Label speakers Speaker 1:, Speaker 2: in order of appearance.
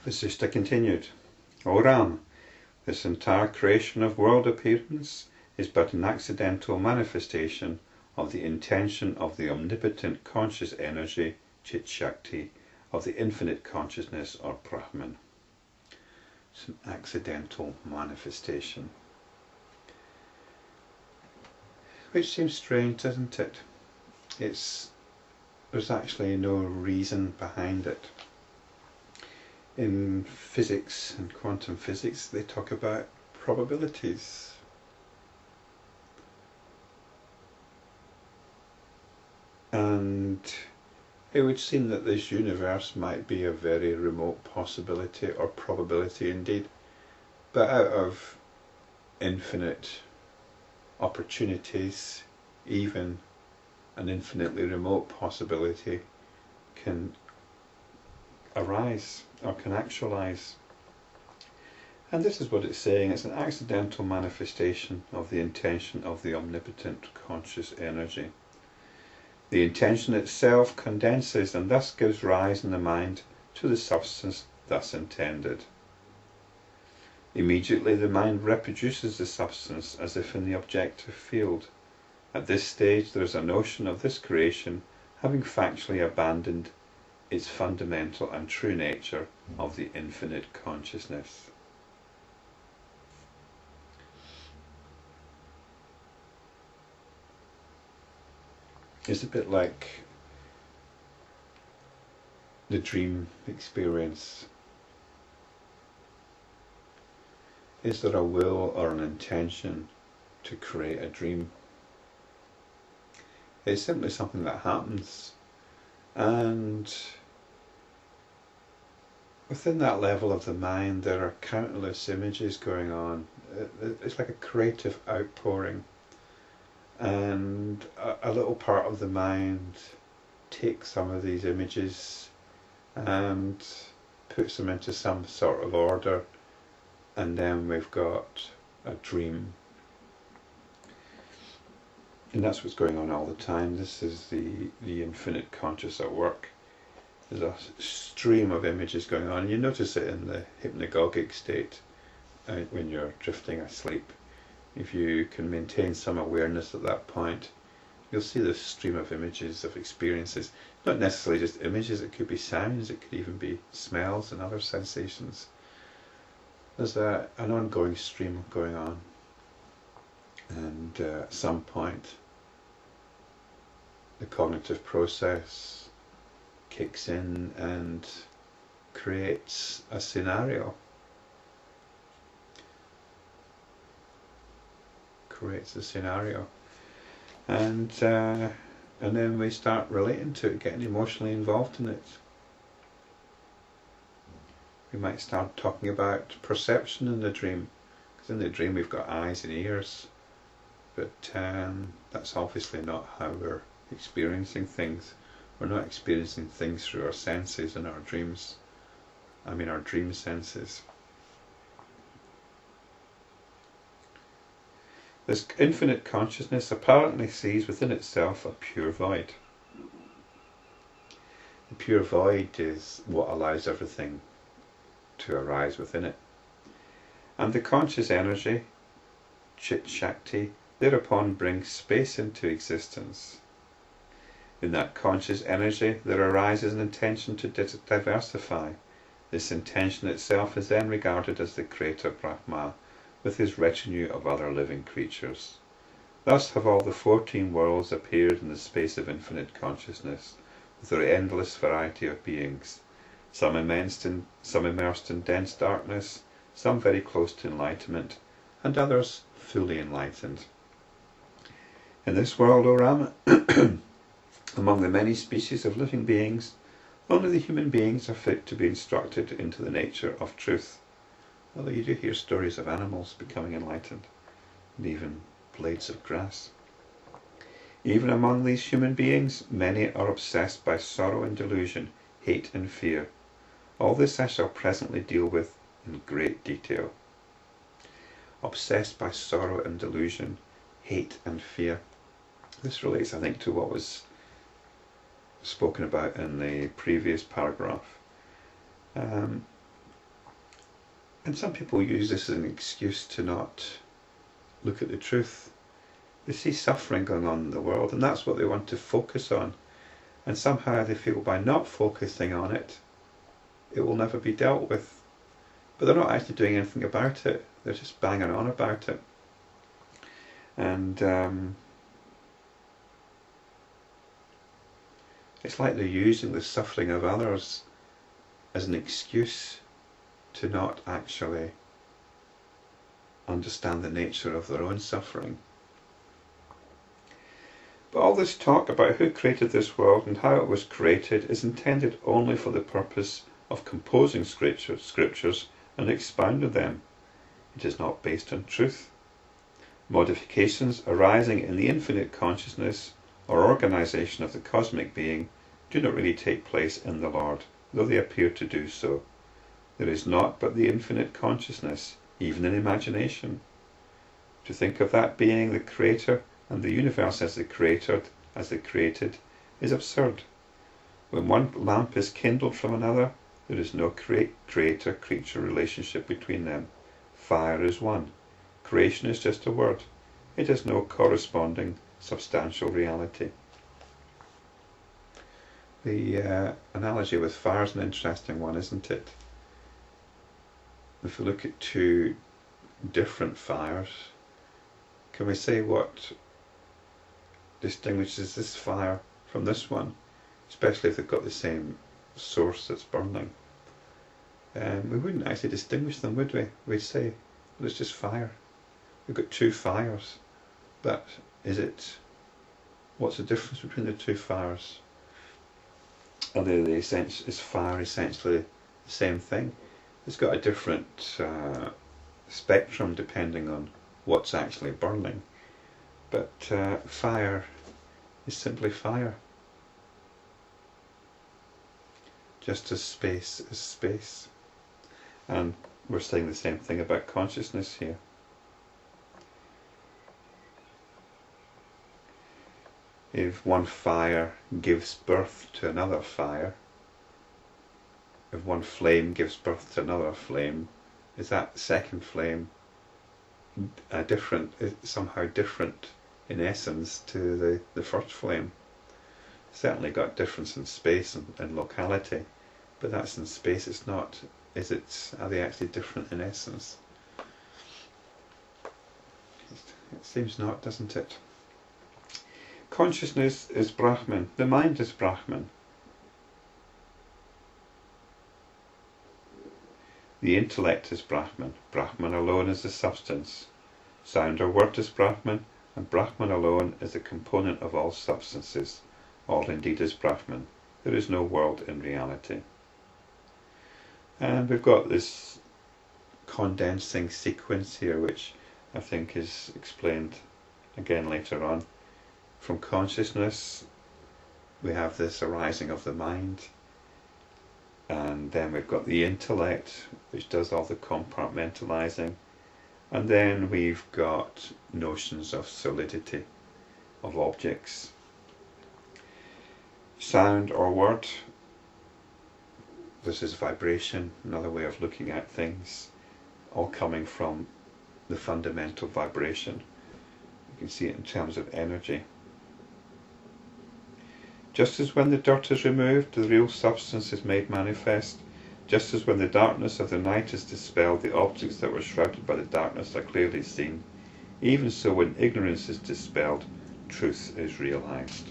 Speaker 1: Vasistha continued, O Ram, this entire creation of world appearance is but an accidental manifestation of the intention of the omnipotent conscious energy, Chit Shakti, of the infinite consciousness or Brahman. It's an accidental manifestation. Which seems strange, doesn't it? There's actually no reason behind it. In physics and quantum physics, they talk about probabilities. And it would seem that this universe might be a very remote possibility, or probability indeed, but out of infinite opportunities, even an infinitely remote possibility can arise or can actualize. And this is what it's saying: it's an accidental manifestation of the intention of the omnipotent conscious energy. The intention itself condenses and thus gives rise in the mind to the substance thus intended. Immediately the mind reproduces the substance as if in the objective field. At this stage there is a notion of this creation having factually abandoned its fundamental and true nature of the infinite consciousness. It's a bit like the dream experience. Is there a will or an intention to create a dream? It's simply something that happens, and within that level of the mind there are countless images going on. It's like a creative outpouring, and a little part of the mind takes some of these images and puts them into some sort of order, and then we've got a dream. And that's what's going on all the time. This is the infinite conscious at work. There's a stream of images going on. You notice it in the hypnagogic state when you're drifting asleep. If you can maintain some awareness at that point, you'll see this stream of images, of experiences. Not necessarily just images, it could be sounds, it could even be smells and other sensations. There's an ongoing stream going on, and at some point the cognitive process kicks in and creates a scenario. And then we start relating to it, getting emotionally involved in it. We might start talking about perception in the dream, because in the dream we've got eyes and ears, but that's obviously not how we're experiencing things. We're not experiencing things through our senses in our dreams. I mean our dream senses. This infinite consciousness apparently sees within itself a pure void. The pure void is what allows everything to arise within it. And the conscious energy, Chit Shakti, thereupon brings space into existence. In that conscious energy there arises an intention to diversify. This intention itself is then regarded as the creator Brahma, with his retinue of other living creatures. Thus have all the 14 worlds appeared in the space of infinite consciousness, with their endless variety of beings, some immersed in dense darkness, some very close to enlightenment, and others fully enlightened. In this world, O Rama, among the many species of living beings, only the human beings are fit to be instructed into the nature of truth. Although you do hear stories of animals becoming enlightened, and even blades of grass. Even among these human beings, many are obsessed by sorrow and delusion, hate and fear. All this I shall presently deal with in great detail. Obsessed by sorrow and delusion, hate and fear. This relates, I think, to what was spoken about in the previous paragraph. And some people use this as an excuse to not look at the truth. They see suffering going on in the world, and that's what they want to focus on. And somehow they feel by not focusing on it, it will never be dealt with. But they're not actually doing anything about it. They're just banging on about it. And it's like they're using the suffering of others as an excuse to not actually understand the nature of their own suffering. But all this talk about who created this world and how it was created is intended only for the purpose of composing scriptures and expounding them. It is not based on truth. Modifications arising in the infinite consciousness or organisation of the cosmic being do not really take place in the Lord, though they appear to do so. There is naught but the infinite consciousness, even in imagination. To think of that being the creator and the universe as the created, is absurd. When one lamp is kindled from another, there is no creator-creature relationship between them. Fire is one. Creation is just a word. It has no corresponding substantial reality. The analogy with fire is an interesting one, isn't it? If we look at two different fires, can we say what distinguishes this fire from this one, especially if they've got the same source that's burning? We wouldn't actually distinguish them, would we? We'd say, well, it's just fire. We've got two fires, but what's the difference between the two fires? Is fire essentially the same thing? It's got a different spectrum depending on what's actually burning, but fire is simply fire, just as space is space. And we're saying the same thing about consciousness here. If one fire gives birth to another fire, if one flame gives birth to another flame, is that second flame somehow different in essence to the first flame? Certainly got difference in space and locality, but that's in space. It's not. Are they actually different in essence? It seems not, doesn't it? Consciousness is Brahman. The mind is Brahman. The intellect is Brahman. Brahman alone is the substance. Sound or word is Brahman, and Brahman alone is a component of all substances. All indeed is Brahman. There is no world in reality. And we've got this condensing sequence here, which I think is explained again later on. From consciousness, we have this arising of the mind, and then we've got the intellect, which does all the compartmentalizing, and then we've got notions of solidity of objects. Sound or word, this is vibration, another way of looking at things, all coming from the fundamental vibration. You can see it in terms of energy. Just as when the dirt is removed, the real substance is made manifest. Just as when the darkness of the night is dispelled, the objects that were shrouded by the darkness are clearly seen. Even so, when ignorance is dispelled, truth is realized.